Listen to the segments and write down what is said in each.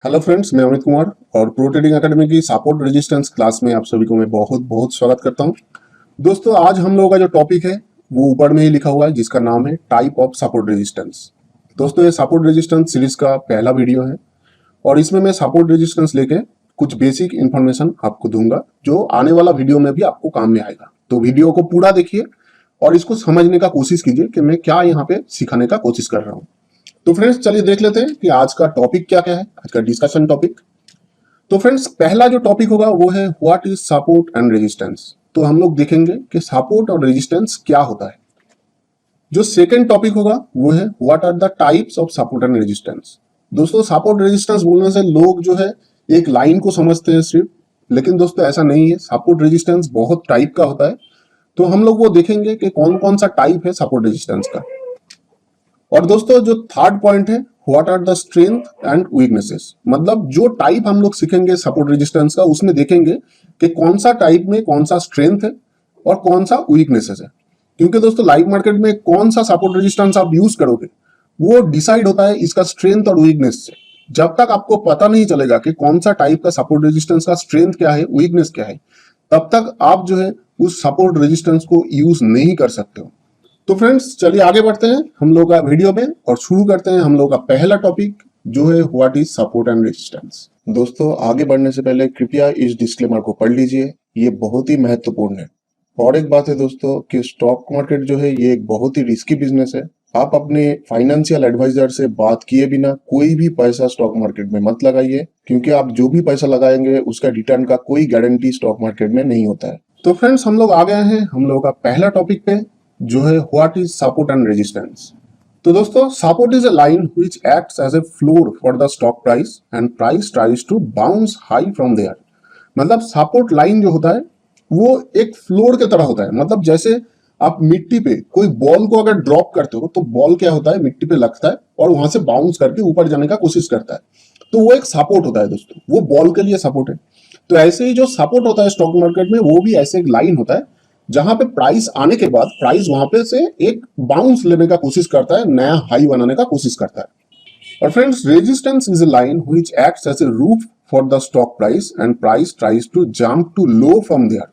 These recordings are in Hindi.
हेलो फ्रेंड्स, मैं अमित कुमार और प्रो ट्रेडिंग एकेडमी की सपोर्ट रेजिस्टेंस क्लास में आप सभी को मैं बहुत बहुत स्वागत करता हूं। दोस्तों, आज हम लोगों का जो टॉपिक है वो ऊपर में ही लिखा हुआ है, जिसका नाम है टाइप ऑफ सपोर्ट रेजिस्टेंस। दोस्तों, ये सपोर्ट रेजिस्टेंस सीरीज का पहला वीडियो है और इसमें मैं सपोर्ट रेजिस्टेंस लेके कुछ बेसिक इंफॉर्मेशन आपको दूंगा जो आने वाला वीडियो में भी आपको काम में आएगा। तो वीडियो को पूरा देखिए और इसको समझने का कोशिश कीजिए कि मैं क्या यहाँ पे सिखाने का कोशिश कर रहा हूँ। तो फ्रेंड्स, चलिए देख लेते हैं कि आज का टॉपिक क्या क्या है, आज का डिस्कशन टॉपिक। तो फ्रेंड्स, पहला जो टॉपिक होगा वो है what is support and resistance. तो हम लोग देखेंगे कि सपोर्ट और रेजिस्टेंस क्या होता है। जो सेकंड टॉपिक होगा वो है what are the types of support and resistance. दोस्तों, सपोर्ट रेजिस्टेंस बोलने से लोग जो है एक लाइन को समझते हैं सिर्फ, लेकिन दोस्तों ऐसा नहीं है। सपोर्ट रेजिस्टेंस बहुत टाइप का होता है। तो हम लोग वो देखेंगे कि कौन कौन सा टाइप है सपोर्ट रेजिस्टेंस का। और दोस्तों, जो थर्ड पॉइंट है what are the strength and weaknesses. मतलब जो टाइप हम लोग सीखेंगे सपोर्ट रेजिस्टेंस का, उसमें देखेंगे कि कौन सा टाइप में कौन सा स्ट्रेंथ है और कौन सा वीकनेसेस है। क्योंकि दोस्तों, लाइव मार्केट में कौन सा सपोर्ट रेजिस्टेंस आप यूज करोगे वो डिसाइड होता है इसका स्ट्रेंथ और वीकनेस से। जब तक आपको पता नहीं चलेगा कि कौन सा टाइप का सपोर्ट रेजिस्टेंस का स्ट्रेंथ क्या है, वीकनेस क्या है, तब तक आप जो है उस सपोर्ट रेजिस्टेंस को यूज नहीं कर सकते हो। तो फ्रेंड्स, चलिए आगे बढ़ते हैं हम लोग का वीडियो में और शुरू करते हैं हम लोग का पहला टॉपिक जो है what is support and resistance. दोस्तों, आगे बढ़ने से पहले कृपया इस डिस्क्लेमर को पढ़ लीजिए, ये बहुत ही महत्वपूर्ण है। और एक बात है दोस्तों कि स्टॉक मार्केट जो है ये एक बहुत ही रिस्की बिजनेस है। आप अपने फाइनेंशियल एडवाइजर से बात किए बिना कोई भी पैसा स्टॉक मार्केट में मत लगाइए, क्योंकि आप जो भी पैसा लगाएंगे उसका रिटर्न का कोई गारंटी स्टॉक मार्केट में नहीं होता है। तो फ्रेंड्स, हम लोग आ गए हैं हम लोग का पहला टॉपिक पे जो है what is support and resistance. तो दोस्तों, support is a line which acts as a floor for the stock price and price tries to bounce high from there. मतलब सपोर्ट लाइन जो होता है वो एक फ्लोर की तरह होता है। मतलब जैसे आप मिट्टी पे कोई बॉल को अगर ड्रॉप करते हो तो बॉल क्या होता है, मिट्टी पे लगता है और वहां से बाउंस करके ऊपर जाने का कोशिश करता है। तो वो एक सपोर्ट होता है दोस्तों, वो बॉल के लिए सपोर्ट है। तो ऐसे ही जो सपोर्ट होता है स्टॉक मार्केट में वो भी ऐसे एक लाइन होता है जहां पे प्राइस आने के बाद प्राइस वहां पे से एक बाउंस लेने का कोशिश करता है, नया हाई बनाने का कोशिश करता है। और friends, resistance is a line which acts as a roof for the stock price and price tries to jump to low from there.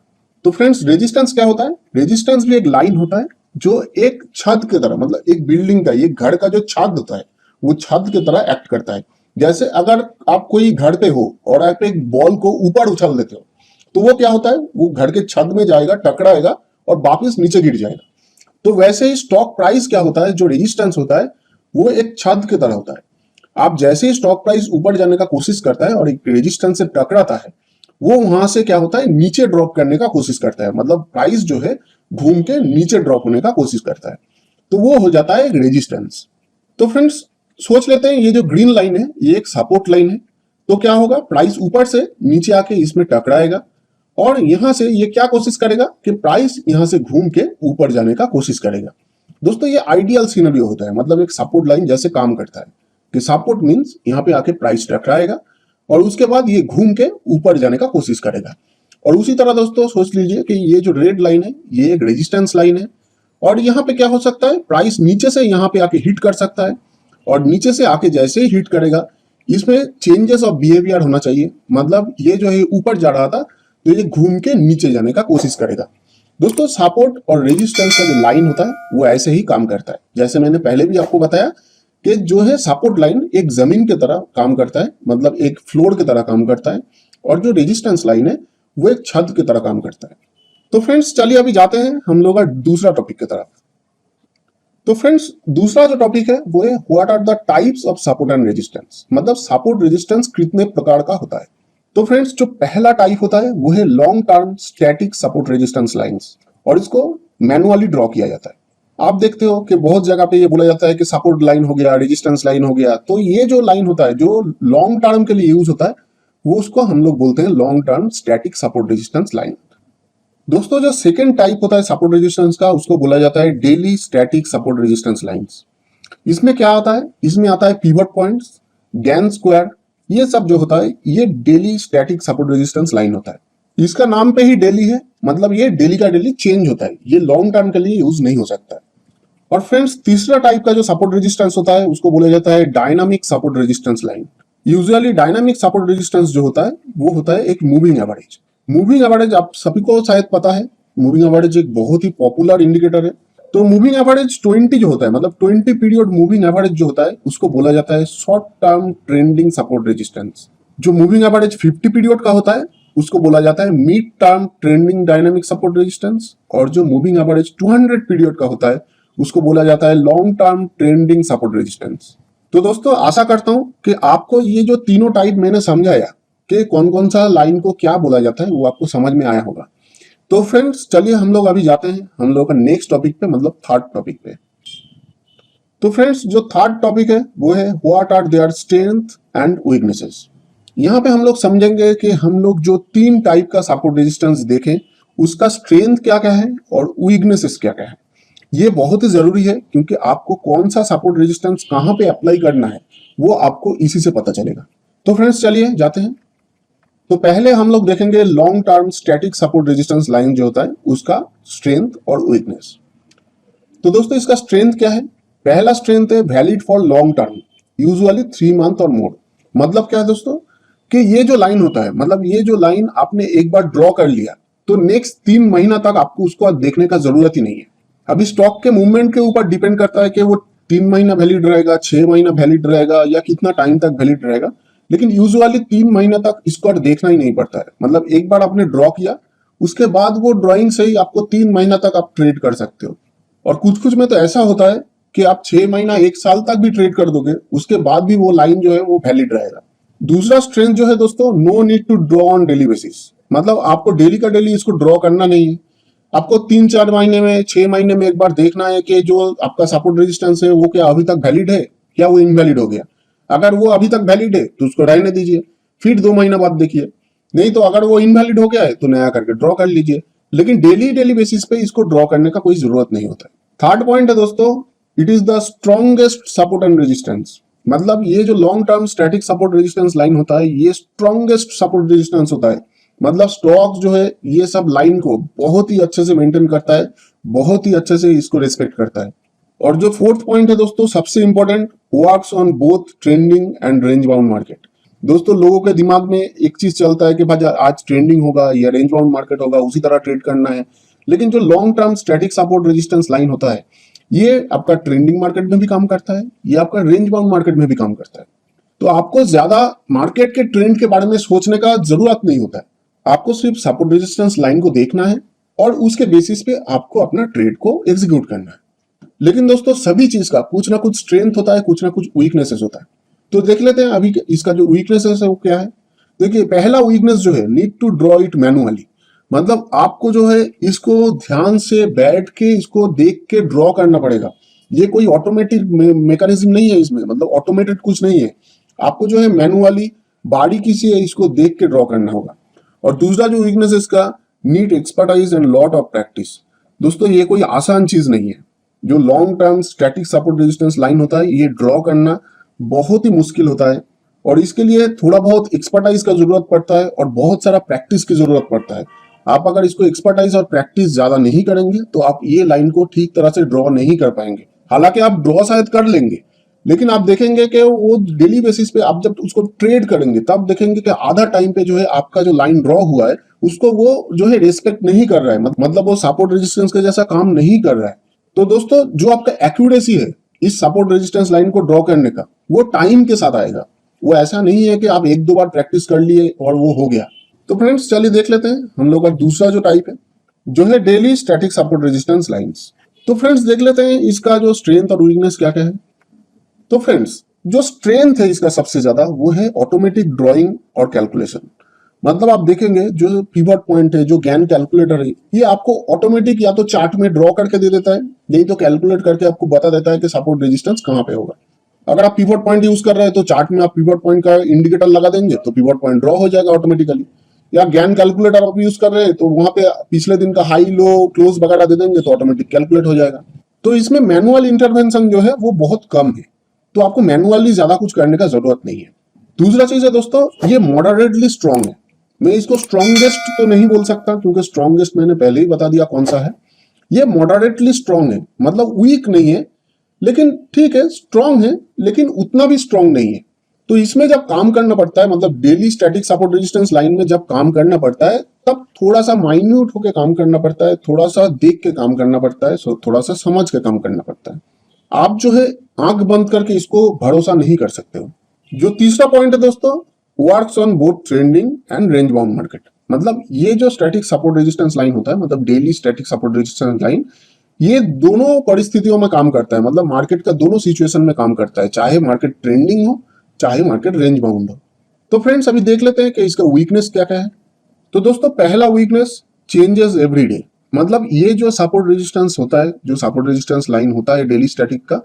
तो फ्रेंड्स, रेजिस्टेंस क्या होता है? रेजिस्टेंस भी एक लाइन होता है जो एक छत की तरह, मतलब एक बिल्डिंग का, एक घर का जो छत होता है वो छत की तरह एक्ट करता है। जैसे अगर आप कोई घर पे हो और आप एक बॉल को ऊपर उछल देते हो तो वो क्या होता है, वो घर के छत में जाएगा, टकराएगा और वापस नीचे गिर जाएगा। तो वैसे ही स्टॉक प्राइस क्या होता है, जो रेजिस्टेंस होता है वो एक छत की तरह होता है। आप जैसे ही स्टॉक प्राइस ऊपर जाने का कोशिश करता है और एक रेजिस्टेंस से टकराता है, वो वहां से क्या होता है, नीचे ड्रॉप करने का कोशिश करता है। मतलब प्राइस जो है घूम के नीचे ड्रॉप होने का कोशिश करता है, तो वो हो जाता है एक रेजिस्टेंस। तो फ्रेंड्स, सोच लेते हैं ये जो ग्रीन लाइन है ये एक सपोर्ट लाइन है। तो क्या होगा, प्राइस ऊपर से नीचे आके इसमें टकराएगा और यहां से ये क्या कोशिश करेगा कि प्राइस यहां से घूम के ऊपर जाने का कोशिश करेगा। दोस्तों, ये आइडियल सिनेरियो होता है, मतलब एक सपोर्ट लाइन जैसे काम करता है कि सपोर्ट मींस यहां पे आके प्राइस टकराएगा और उसके बाद ये घूम के ऊपर जाने का कोशिश करेगा। और उसी तरह दोस्तों सोच लीजिए कि ये जो रेड लाइन है ये एक रेजिस्टेंस लाइन है और यहाँ पे क्या हो सकता है, प्राइस नीचे से यहाँ पे आके हिट कर सकता है और नीचे से आके जैसे ही हिट करेगा इसमें चेंजेस ऑफ बिहेवियर होना चाहिए। मतलब ये जो है ऊपर जा रहा था तो ये घूम के नीचे जाने का कोशिश करेगा। दोस्तों, सपोर्ट और रेजिस्टेंस का जो लाइन होता है वो ऐसे ही काम करता है। जैसे मैंने पहले भी आपको बताया कि जो है सपोर्ट लाइन एक जमीन की तरह काम करता है, मतलब एक फ्लोर की तरह काम करता है, और जो रेजिस्टेंस लाइन है वो एक छत की तरह काम करता है। तो फ्रेंड्स, चलिए अभी जाते हैं हम लोग का दूसरा टॉपिक की तरफ। तो फ्रेंड्स, दूसरा जो टॉपिक है वो है what are the types of support and resistance. मतलब सपोर्ट रेजिस्टेंस कितने प्रकार का होता है। तो फ्रेंड्स, जो पहला टाइप होता है वो है long term static support resistance lines और इसको मैनुअली ड्रॉ किया जाता है। आप देखते हो कि बहुत जगह पे ये बोला जाता है कि सपोर्ट लाइन हो गया, रेजिस्टेंस लाइन हो गया। तो ये जो लाइन होता है जो लॉन्ग टर्म के लिए यूज होता है वो उसको हम लोग बोलते हैं long term static support resistance line. दोस्तों, जो सेकंड टाइप होता है सपोर्ट रेजिस्टेंस का उसको बोला जाता है daily static support resistance lines. इसमें क्या आता है, इसमें आता है पिवट पॉइंट्स, गैन स्क्वायर, ये सब जो होता है ये daily static support resistance line होता है। इसका नाम पे ही डेली है, मतलब ये डेली का डेली चेंज होता है, ये लॉन्ग टर्म के लिए यूज नहीं हो सकता है। और फ्रेंड्स, तीसरा टाइप का जो सपोर्ट रेजिस्टेंस होता है उसको बोला जाता है dynamic support resistance line. Usually dynamic support resistance जो होता है वो होता है एक मूविंग एवरेज। मूविंग एवरेज आप सभी को शायद पता है, मूविंग एवरेज एक बहुत ही पॉपुलर इंडिकेटर है। तो मूविंग एवरेज 20 जो होता है, मतलब 20 पीरियड मूविंग एवरेज जो होता है उसको बोला जाता है short term trending support resistance. जो मूविंग एवरेज 50 पीरियड का होता है उसको बोला जाता है mid term trending dynamic support resistance, और जो मूविंग एवरेज 200 पीरियड का होता है उसको बोला जाता है long term trending support resistance. तो दोस्तों आशा करता हूं कि आपको ये जो तीनों टाइप मैंने समझाया कि कौन कौन सा लाइन को क्या बोला जाता है वो आपको समझ में आया होगा। तो फ्रेंड्स चलिए हम लोग अभी जाते हैं हम लोग का नेक्स्ट टॉपिक पे, मतलब थर्ड टॉपिक पे। तो फ्रेंड्स जो थर्ड टॉपिक है वो है what are their strength and weaknesses. यहाँ पे हम लोग समझेंगे कि हम लोग जो तीन टाइप का सपोर्ट रेजिस्टेंस देखें उसका स्ट्रेंथ क्या क्या है और वीकनेसेस क्या क्या है। ये बहुत ही जरूरी है क्योंकि आपको कौन सा सपोर्ट रेजिस्टेंस कहाँ पे अप्लाई करना है वो आपको इसी से पता चलेगा। तो फ्रेंड्स चलिए जाते हैं। तो पहले हम लोग देखेंगे long term static support resistance line जो होता है उसका स्ट्रेंथ और वीकनेस। तो दोस्तों इसका स्ट्रेंथ क्या है? पहला स्ट्रेंथ है valid for long term, usually 3 month और मोर। मतलब क्या है दोस्तों कि ये जो लाइन होता है, मतलब ये जो लाइन आपने एक बार ड्रॉ कर लिया तो नेक्स्ट 3 महीना तक आपको उसको देखने का जरूरत ही नहीं है। अभी स्टॉक के मूवमेंट के ऊपर डिपेंड करता है कि वो 3 महीना वैलिड रहेगा, 6 महीना वैलिड रहेगा या कितना टाइम तक वैलिड रहेगा, लेकिन यूजुअली 3 महीना तक इसको देखना ही नहीं पड़ता है। मतलब एक बार आपने ड्रॉ किया उसके बाद वो ड्रॉइंग से ही आपको 3 महीना तक आप ट्रेड कर सकते हो। और कुछ कुछ में तो ऐसा होता है कि आप 6 महीना 1 साल तक भी ट्रेड कर दोगे उसके बाद भी वो लाइन जो है वो वैलिड रहेगा। दूसरा स्ट्रेंथ जो है दोस्तों, no need to draw on daily basis. मतलब आपको डेली का डेली इसको ड्रॉ करना नहीं है, आपको 3-4 महीने में 6 महीने में एक बार देखना है कि जो आपका सपोर्ट रेजिस्टेंस है वो क्या अभी तक वैलिड है या वो इनवैलिड हो गया। अगर वो अभी तक वैलिड है तो उसको रहने दीजिए, फिर 2 महीना बाद देखिए। नहीं तो अगर वो इनवैलिड हो गया है तो नया करके ड्रॉ कर लीजिए, लेकिन डेली बेसिस पे इसको ड्रॉ करने का कोई जरूरत नहीं होता है। थर्ड पॉइंट है दोस्तों, it is the strongest support and resistance. मतलब ये जो long term static support resistance line होता है ये स्ट्रॉन्गेस्ट सपोर्ट रेजिस्टेंस होता है। मतलब स्टॉक जो है ये सब लाइन को बहुत ही अच्छे से मेंटेन करता है, बहुत ही अच्छे से इसको रेस्पेक्ट करता है। और जो फोर्थ पॉइंट है दोस्तों सबसे important, works on both trending and range bound market. दोस्तों लोगों के दिमाग में एक चीज चलता है कि भाई आज ट्रेंडिंग होगा या रेंज बाउंड मार्केट होगा उसी तरह ट्रेड करना है, लेकिन जो long term static support resistance line होता है ये आपका ट्रेंडिंग मार्केट में भी काम करता है, ये आपका रेंज बाउंड मार्केट में भी काम करता है। तो आपको ज्यादा मार्केट के ट्रेंड के बारे में सोचने का जरूरत नहीं होता है, आपको सिर्फ सपोर्ट रेजिस्टेंस लाइन को देखना है और उसके बेसिस पे आपको अपना ट्रेड को एग्जीक्यूट करना है। लेकिन दोस्तों सभी चीज का कुछ ना कुछ स्ट्रेंथ होता है, कुछ ना कुछ वीकनेसेस होता है। तो देख लेते हैं अभी इसका जो वीकनेसेस है वो क्या है। देखिए पहला वीकनेस जो है, need to draw it manually. मतलब आपको जो है इसको ध्यान से बैठ के इसको देख के ड्रॉ करना पड़ेगा। ये कोई ऑटोमेटिक मैकेनिज्म नहीं है इसमें, मतलब ऑटोमेटेड कुछ नहीं है, आपको जो है मैनुअली बारीकी से इसको देख के ड्रॉ करना होगा। और दूसरा जो वीकनेस है इसका, need expertise and lot of practice. दोस्तों ये कोई आसान चीज नहीं है। जो long term static support resistance line होता है ये ड्रॉ करना बहुत ही मुश्किल होता है और इसके लिए थोड़ा बहुत एक्सपर्टाइज का जरूरत पड़ता है और बहुत सारा प्रैक्टिस की जरूरत पड़ता है। आप अगर इसको एक्सपर्टाइज और प्रैक्टिस ज्यादा नहीं करेंगे तो आप ये लाइन को ठीक तरह से ड्रॉ नहीं कर पाएंगे। हालांकि आप ड्रॉ शायद कर लेंगे, लेकिन आप देखेंगे कि वो डेली बेसिस पे आप जब उसको ट्रेड करेंगे तब देखेंगे कि आधा टाइम पे जो है आपका जो लाइन ड्रॉ हुआ है उसको वो जो है रेस्पेक्ट नहीं कर रहा है, मतलब वो सपोर्ट रेजिस्टेंस के जैसा काम नहीं कर रहा है। तो दोस्तों जो आपका एक्यूरेसी है इस सपोर्ट रेजिस्टेंस लाइन को ड्रॉ करने का वो टाइम के साथ आएगा। वो ऐसा नहीं है कि आप 1-2 बार प्रैक्टिस कर लिए और वो हो गया। तो फ्रेंड्स चलिए देख लेते हैं हम लोग का दूसरा जो टाइप है जो है daily static support resistance lines. तो फ्रेंड्स देख लेते हैं इसका जो स्ट्रेंथ और वीकनेस क्या क्या है। तो फ्रेंड्स जो स्ट्रेंथ है इसका सबसे ज्यादा वो है ऑटोमेटिक ड्राइंग और कैलकुलेशन। मतलब आप देखेंगे जो पिवट पॉइंट है, जो गैन कैलकुलेटर है, ये आपको ऑटोमेटिक या तो चार्ट में ड्रॉ करके दे देता है, नहीं तो कैलकुलेट करके आपको बता देता है कि सपोर्ट रेजिस्टेंस कहां पे होगा। अगर आप पिवट पॉइंट यूज कर रहे हैं तो चार्ट में आप पिवट पॉइंट का इंडिकेटर लगा देंगे तो पिवट पॉइंट ड्रॉ हो जाएगा ऑटोमेटिकली। या गैन कैलकुलेटर आप यूज कर रहे हैं तो वहां पे पिछले दिन का हाई लो क्लोज वगैरह दे देंगे तो ऑटोमेटिक कैलकुलेट हो जाएगा। तो इसमें मैनुअल इंटरवेंशन जो है वो बहुत कम है, तो आपको मैनुअली ज्यादा कुछ करने का जरूरत नहीं है। दूसरा चीज है दोस्तों, ये मॉडरेटली स्ट्रॉन्ग है। मैं इसको स्ट्रॉन्गेस्ट तो नहीं बोल सकता क्योंकि स्ट्रॉन्गेस्ट मैंने पहले ही बता दिया कौन सा है। ये मॉडरेटली स्ट्रॉन्ग है, मतलब वीक नहीं है, लेकिन ठीक है स्ट्रॉन्ग है लेकिन उतना भी स्ट्रॉन्ग नहीं है। तो इसमें जब काम करना पड़ता है, मतलब daily static support resistance line में जब काम करना पड़ता है, तब थोड़ा सा माइन्यूट होके काम करना पड़ता है, थोड़ा सा देख के काम करना पड़ता है, थोड़ा सा समझ के काम करना पड़ता है। आप जो है आंख बंद करके इसको भरोसा नहीं कर सकते हो। जो तीसरा पॉइंट है दोस्तों, works on both trending and range bound market. मतलब ये जो स्टैटिक सपोर्ट रेजिस्टेंस लाइन होता है, मतलब daily static support resistance line, ये दोनों परिस्थितियों में काम करता है, मतलब मार्केट का दोनों सिचुएशन में काम करता है, चाहे मार्केट ट्रेंडिंग हो चाहे मार्केट रेंज बाउंड हो। तो फ्रेंड्स अभी देख लेते हैं कि इसका वीकनेस क्या क्या है। तो दोस्तों पहला वीकनेस, चेंजेस एवरी डे। मतलब ये जो सपोर्ट रेजिस्टेंस होता है, जो सपोर्ट रेजिस्टेंस लाइन होता है डेली स्टैटिक का,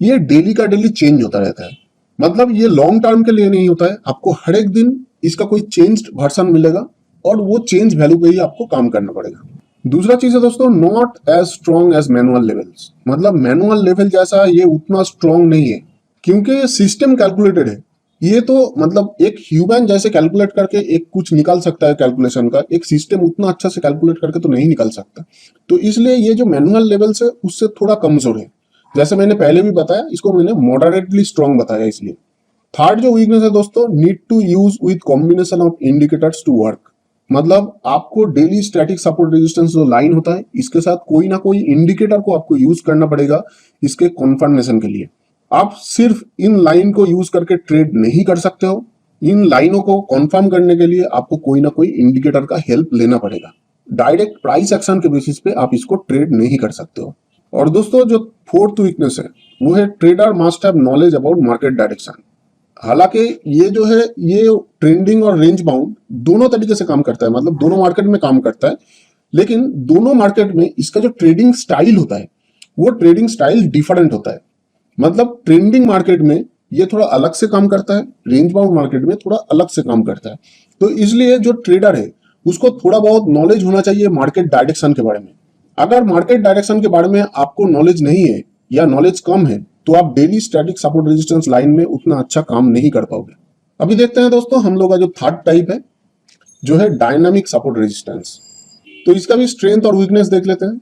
ये डेली का डेली चेंज होता रहता है। मतलब ये लॉन्ग टर्म के लिए नहीं होता है, आपको हर एक दिन इसका कोई चेंज्ड वर्जन मिलेगा और वो चेंज वैल्यू पे ही आपको काम करना पड़ेगा। दूसरा चीज है दोस्तों, not as strong as manual levels. मतलब मैनुअल लेवल जैसा ये उतना स्ट्रॉन्ग नहीं है, क्योंकि ये सिस्टम कैलकुलेटेड है। ये तो मतलब एक ह्यूमन जैसे कैलकुलेट करके एक कुछ निकाल सकता है कैलकुलेशन का, एक सिस्टम उतना अच्छा से कैलकुलेट करके तो नहीं निकाल सकता। तो इसलिए ये जो मैनुअल लेवल्स है उससे थोड़ा कमजोर है। जैसे मैंने पहले भी बताया, इसको मैंने मॉडरेटली स्ट्रॉन्ग बताया इसलिए। थर्ड जो वीकनेस है दोस्तों, need to use with combination of indicators to work. मतलब आपको डेली स्टैटिक सपोर्ट रेजिस्टेंस जो लाइन होता है, इसके साथ कोई ना कोई इंडिकेटर को आपको यूज करना पड़ेगा इसके कॉन्फर्मेशन के लिए। आप सिर्फ इन लाइन को यूज करके ट्रेड नहीं कर सकते हो, इन लाइनों को कंफर्म करने के लिए आपको कोई ना कोई इंडिकेटर का हेल्प लेना पड़ेगा। डायरेक्ट प्राइस एक्शन के बेसिस पे आप इसको ट्रेड नहीं कर सकते हो। और दोस्तों जो फोर्थ वीकनेस है वो है, trader must have knowledge about market direction. हालांकि ये जो है ये ट्रेंडिंग और रेंज बाउंड दोनों तरीके से काम करता है, मतलब दोनों मार्केट में काम करता है, लेकिन दोनों मार्केट में इसका जो ट्रेडिंग स्टाइल होता है वो ट्रेडिंग स्टाइल डिफरेंट होता है। मतलब ट्रेंडिंग मार्केट में ये थोड़ा अलग से काम करता है, रेंज बाउंड मार्केट में थोड़ा अलग से काम करता है। तो इसलिए जो ट्रेडर है उसको थोड़ा बहुत नॉलेज होना चाहिए मार्केट डायरेक्शन के बारे में। अगर मार्केट डायरेक्शन के बारे में आपको नॉलेज नहीं है या नॉलेज कम है, तो आप daily static support resistance line में उतना अच्छा काम नहीं कर पाओगे। अभी देखते हैं दोस्तों हम लोग का जो थर्ड टाइप है, जो है डायनामिक सपोर्ट रेजिस्टेंस। तो इसका भी स्ट्रेंथ और वीकनेस देख लेते हैं।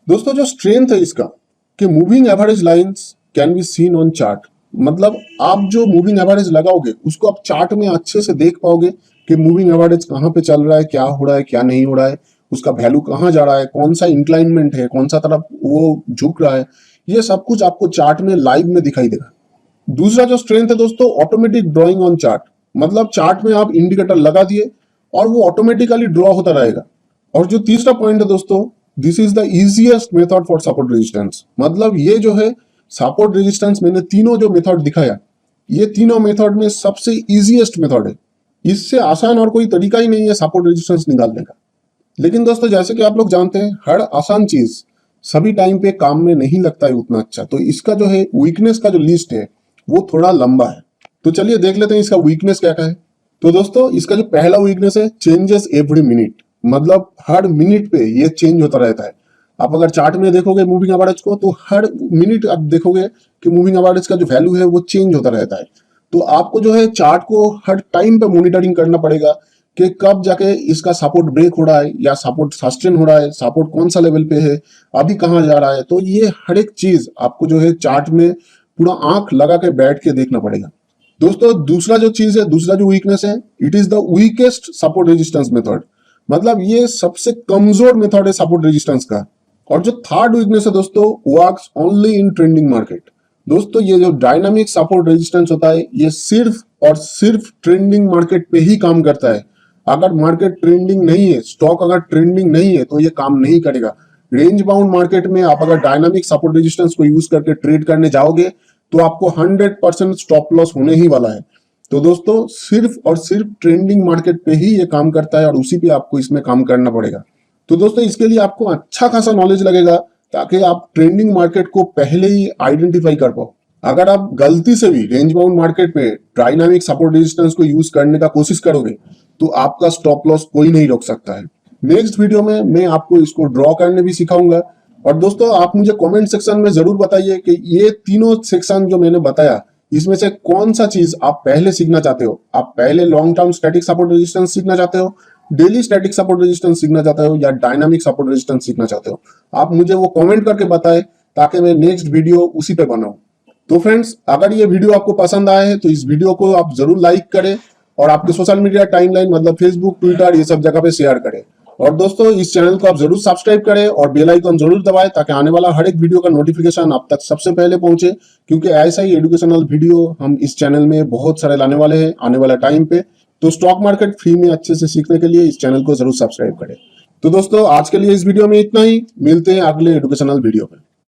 दोस्तों जो स्ट्रेंथ है इसका, कि moving average lines can be seen on chart. मतलब आप जो मूविंग एवरेज लगाओगे उसको आप चार्ट में अच्छे से देख पाओगे कि मूविंग एवरेज कहाँ पे चल रहा है, क्या हो रहा है, क्या नहीं हो रहा है, उसका वैल्यू कहाँ जा रहा है, कौन सा इंक्लाइनमेंट है, कौन सा तरफ वो झुक रहा है, ये सब कुछ आपको चार्ट में लाइव में दिखाई देगा। दूसरा जो स्ट्रेंथ है दोस्तों, ऑटोमेटिक ड्रॉइंग ऑन चार्ट। मतलब चार्ट में आप इंडिकेटर लगा दिए और वो ऑटोमेटिकली ड्रॉ होता रहेगा। और जो तीसरा पॉइंट है दोस्तों, this is the easiest method for support resistance. मतलब ये जो है सपोर्ट रेजिस्टेंस, मैंने तीनों जो मेथड दिखाया, ये तीनों मेथड में सबसे इजीएस्ट मेथड है। इससे आसान और कोई तरीका ही नहीं है सपोर्ट रेजिस्टेंस निकालने का। लेकिन दोस्तों जैसे कि आप लोग जानते हैं, हर आसान चीज सभी टाइम पे काम में नहीं लगता है उतना अच्छा। तो इसका जो है वीकनेस का जो लिस्ट है वो थोड़ा लंबा है। तो चलिए देख लेते हैं इसका वीकनेस क्या क्या है। तो दोस्तों इसका जो पहला वीकनेस है, चेंजेस एवरी मिनट। मतलब हर मिनट पे ये चेंज होता रहता है। आप अगर चार्ट में देखोगे मूविंग एवरेज को, तो हर मिनट आप देखोगे कि मूविंग एवरेज का जो वैल्यू है वो चेंज होता रहता है। तो आपको जो है चार्ट को हर टाइम पे मॉनिटरिंग करना पड़ेगा कि कब जाके इसका सपोर्ट ब्रेक हो रहा है या सपोर्ट सस्टेन हो रहा है, सपोर्ट कौन सा लेवल पे है, अभी कहाँ जा रहा है। तो ये हर एक चीज आपको जो है चार्ट में पूरा आंख लगा के बैठ के देखना पड़ेगा। दोस्तों दूसरा जो चीज है, दूसरा जो वीकनेस है, it is the weakest support resistance method. मतलब ये सबसे कमजोर मेथड है सपोर्ट रेजिस्टेंस का। और जो थर्ड वीकनेस है दोस्तों, works only in trending market. दोस्तों ये जो डायनामिक सपोर्ट रेजिस्टेंस होता है, ये सिर्फ और सिर्फ ट्रेंडिंग मार्केट पे ही काम करता है। अगर मार्केट ट्रेंडिंग नहीं है, स्टॉक अगर ट्रेंडिंग नहीं है, तो ये काम नहीं करेगा। रेंज बाउंड मार्केट में आप अगर डायनामिक सपोर्ट रेजिस्टेंस को यूज करके ट्रेड करने जाओगे तो आपको 100% स्टॉप लॉस होने ही वाला है। तो दोस्तों सिर्फ और सिर्फ ट्रेंडिंग मार्केट पे ही ये काम करता है और उसी पे आपको इसमें काम करना पड़ेगा। तो दोस्तों इसके लिए आपको अच्छा खासा नॉलेज लगेगा, ताकि आप ट्रेंडिंग मार्केट को पहले ही आइडेंटिफाई कर पाओ। अगर आप गलती से भी रेंज बाउंड मार्केट में डायनामिक सपोर्ट रेजिस्टेंस को यूज करने का कोशिश करोगे तो आपका स्टॉप लॉस कोई नहीं रोक सकता है। नेक्स्ट वीडियो में मैं आपको इसको ड्रॉ करने भी सिखाऊंगा। और दोस्तों आप मुझे कमेंट सेक्शन में जरूर बताइए कि ये तीनों सेक्शन जो मैंने बताया, इसमें से कौन सा चीज आप पहले सीखना चाहते हो। आप पहले long term static support resistance सीखना चाहते हो, डेली स्टैटिक सपोर्ट रेजिस्टेंस सीखना चाहते हो, या डायनामिक सपोर्ट रेजिस्टेंस सीखना चाहते हो। आप मुझे वो कमेंट करके बताएं ताकि मैं नेक्स्ट वीडियो उसी पे बनाऊं। तो फ्रेंड्स, अगर ये वीडियो आपको पसंद आए है तो इस वीडियो को आप जरूर लाइक करें और आपके सोशल मीडिया टाइमलाइन मतलब फेसबुक, ट्विटर, ये सब जगह पे शेयर करें। और दोस्तों, इस चैनल को आप जरूर सब्सक्राइब करें और बेल आइकन जरूर दबाएं ताकि आने वाला हर एक वीडियो का नोटिफिकेशन आप तक सबसे पहले पहुंचे, क्योंकि ऐसा ही एजुकेशनल वीडियो हम इस चैनल में बहुत सारे लाने वाले हैं आने वाला टाइम पे। तो स्टॉक मार्केट फ्री में अच्छे से सीखने के लिए इस चैनल को जरूर सब्सक्राइब करें। तो दोस्तों, आज के लिए इस वीडियो में इतना ही। मिलते हैं अगले एजुकेशनल वीडियो में।